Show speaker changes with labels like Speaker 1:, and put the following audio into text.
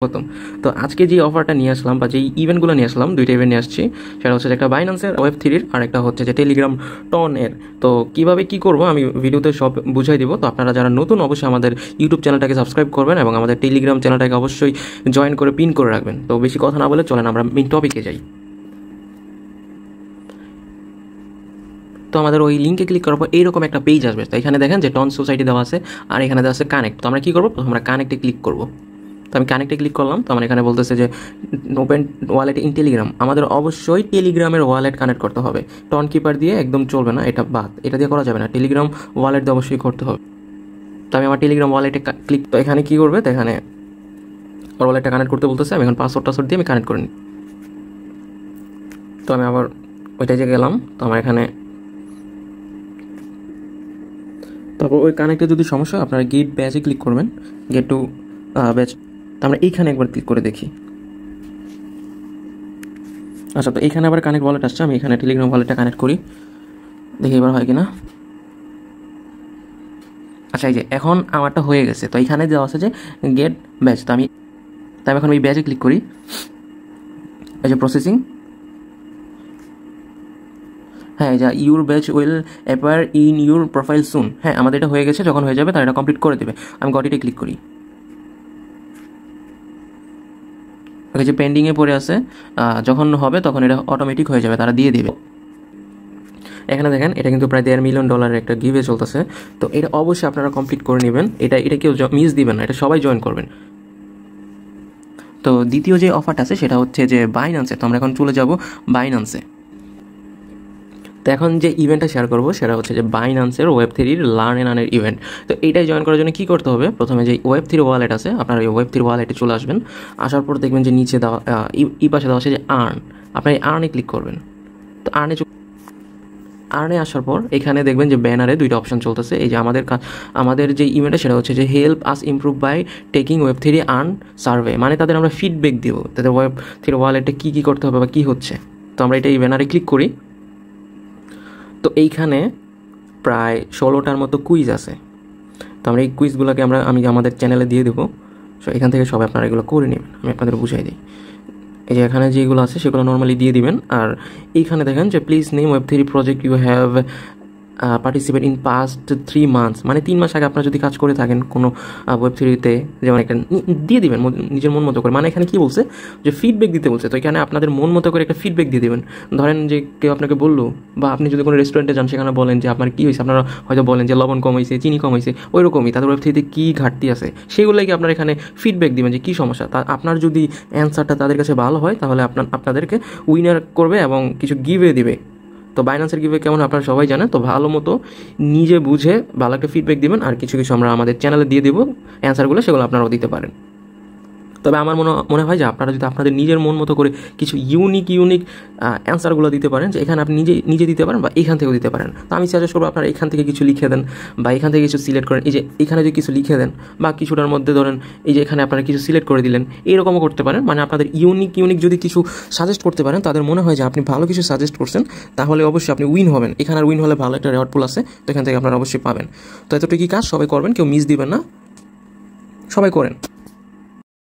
Speaker 1: প্রথম তো আজকে যে অফারটা নিয়ে আসলাম বা যেই ইভেন্টগুলো নিয়ে আসলাম, দুইটা ইভেন্ট নিয়ে আসছি। সেটা হচ্ছে একটা বাইন্যান্সের Web3 আর একটা হচ্ছে যে টেলিগ্রাম টনের। তো কিভাবে কি করব আমি ভিডিওতে সব বুঝাই দিব। তো আপনারা যারা নতুন অবশ্যই আমাদের ইউটিউব চ্যানেলটাকে সাবস্ক্রাইব করবেন এবং আমাদের টেলিগ্রাম চ্যানেলটাকে অবশ্যই জয়েন করে পিন করে রাখবেন। তো বেশি কথা না বলে চলেন আমরা মেইন টপিকে যাই। তো আমাদের ওই লিঙ্কে ক্লিক করার পর এইরকম একটা পেজ আসবে। তো এখানে দেখেন যে টন সোসাইটি দেওয়া আছে আর এখানে দেওয়া আছে কানেক্ট। তো আমরা কী করবো, আমরা কানেক্টে ক্লিক করবো। তো আমি কানেক্টে ক্লিক করলাম। তো আমার এখানে বলতেছে যে ওপেন ওয়ালেট ইন টেলিগ্রাম। আমাদের অবশ্যই টেলিগ্রামের ওয়ালেট কানেক্ট করতে হবে। টন কিপার দিয়ে একদম চলবে না, এটা বাদ, এটা দিয়ে করা যাবে না। টেলিগ্রাম ওয়ালেট দিয়ে অবশ্যই করতে হবে। তো আমি আমার টেলিগ্রাম ওয়ালেটে ক্লিক, তো এখানে কী করবে, তো এখানে ওর ওয়ালেটটা কানেক্ট করতে বলতেছে। আমি এখন পাসওয়ার্ড দিয়ে আমি কানেক্ট করে নিই। তো আমি আবার ওইটাই যে গেলাম। তো আমার এখানে তারপর ওই কানেক্টে যদি সমস্যা হয় আপনারা গেট ব্যাচে ক্লিক করবেন, গেট টু ব্যাচ। তো আমরা এইখানে একবার ক্লিক করে দেখি। আচ্ছা, তো এইখানে আবার কানেক্ট ওয়ালেট আসছে। আমি এখানে টেলিগ্রাম ওয়ালেটটা কানেক্ট করি, দেখি এবার হয় কিনা। আচ্ছা, এই যে এখন আমারটা হয়ে গেছে। তো এইখানে দেওয়া আছে যে গেট ব্যাচ। তো আমি এখন ওই ব্যাচে ক্লিক করি। এই যে প্রসেসিং, হ্যাঁ, যা your batch will appear in your profile soon. হ্যাঁ, আমাদের এটা হয়ে গেছে। যখন হয়ে যাবে তার এটা কমপ্লিট করে দেবে। আমি গট ইটে ক্লিক করি। ওকে, যে পেন্ডিংয়ে পড়ে আছে, যখন হবে তখন এটা অটোমেটিক হয়ে যাবে, তারা দিয়ে দেবে। এখানে দেখেন এটা কিন্তু প্রায় $1.5 মিলিয়ন একটা গিভে চলতেছে। তো এটা অবশ্যই আপনারা কমপ্লিট করে নেবেন। এটা কেউ মিস দিবেন না, এটা সবাই জয়েন করবেন। তো দ্বিতীয় যে অফারটা আছে সেটা হচ্ছে যে বাইন্যান্সে। তো আমরা এখন চলে যাব বাইন্যান্সে। তো এখন যে ইভেন্টটা শেয়ার করবো সেটা হচ্ছে যে বাইন্যান্সের Web3 লার্ন এন্ড আর্নের ইভেন্ট। তো এইটাই জয়েন করার জন্য কী করতে হবে, প্রথমে যে Web3 ওয়ালেট আছে, আপনার এই Web3 ওয়ালেটে চলে আসবেন। আসার পর দেখবেন যে নিচে দেওয়া এই পাশে দেওয়া আছে যে আর্ন। আপনার এই আর্নে ক্লিক করবেন। তো আর্নে আসার পর এখানে দেখবেন যে ব্যানারে দুইটা অপশন চলতেছে। এই যে আমাদের যে ইভেন্টটা সেটা হচ্ছে যে help us improve by taking Web3 earn survey. মানে তাদের আমরা ফিডব্যাক দিব, তাদের Web3 ওয়ালেটে কী কী করতে হবে বা কী হচ্ছে। তো আমরা এটা এই ব্যানারে ক্লিক করি। তো এইখানে প্রায় 16টার মতো কুইজ আছে। তো আমরা এই কুইজগুলোকে আমি আমাদের চ্যানেলে দিয়ে দেবো। সো এখান থেকে সবাই আপনারা এগুলো করে নেবেন, আমি আপনাদের বুঝাই দিই। এই যে এখানে যেগুলো আছে সেগুলো নর্মালি দিয়ে দিবেন। আর এইখানে দেখেন যে please name Web3 project you have participate in past 3 months. মানে 3 মাস আগে আপনারা যদি কাজ করে থাকেন কোনো Web3-তে, যেমন একটা দিয়ে দিবেন নিজের মন মতো করে। মানে এখানে কী বলছে যে ফিডব্যাক দিতে বলছে। তো এখানে আপনাদের মন মতো করে একটা ফিডব্যাক দিয়ে দেবেন। ধরেন যে কেউ আপনাকে বললো, বা আপনি যদি কোনো রেস্টুরেন্টে যান সেখানে বলেন যে আপনার কী হয়েছে, আপনারা হয়তো বলেন যে লবণ কম হয়েছে, চিনি কম হয়েছে, ওই রকমই তাদের Web3-তে কী ঘাটতি আছে সেগুলোকে আপনারা এখানে ফিডব্যাক দিবেন যে কী সমস্যা। তা আপনার যদি অ্যান্সারটা তাদের কাছে ভালো হয় তাহলে আপনাদেরকে উইনার করবে এবং কিছু গিভে দিবে। তো বাইন্যান্সের গিভে কেমন আপনারা সবাই জানেন। তো ভালো মতো নিজে বুঝে ভালো একটা ফিডব্যাক দিবেন। আর কিছু আমরা আমাদের চ্যানেলে দিয়ে দেবো অ্যান্সারগুলো, সেগুলো আপনারাও দিতে পারেন। তবে আমার মনে হয় যে আপনারা যদি আপনাদের নিজের মন মতো করে কিছু ইউনিক অ্যান্সারগুলো দিতে পারেন, যে এখানে আপনি নিজে দিতে পারেন বা এখান থেকেও দিতে পারেন। তো আমি সাজেস্ট করবো আপনারা এখান থেকে কিছু লিখে দেন বা এখান থেকে কিছু সিলেক্ট করেন। এই যে এখানে যদি কিছু লিখে দেন বা কিছুটার মধ্যে ধরেন এই যে এখানে আপনারা কিছু সিলেক্ট করে দিলেন, এরকমও করতে পারেন। মানে আপনাদের ইউনিক যদি কিছু সাজেস্ট করতে পারেন, তাদের মনে হয় যে আপনি ভালো কিছু সাজেস্ট করছেন, তাহলে অবশ্যই আপনি উইন হবেন। এখানে আর উইন হলে ভালো একটা রেওয়ার্ড পুল আছে, তো এখান থেকে আপনারা অবশ্যই পাবেন। তো এতটুকুই কাজ, সবাই করবেন, কেউ মিস দিবেন না, সবাই করেন।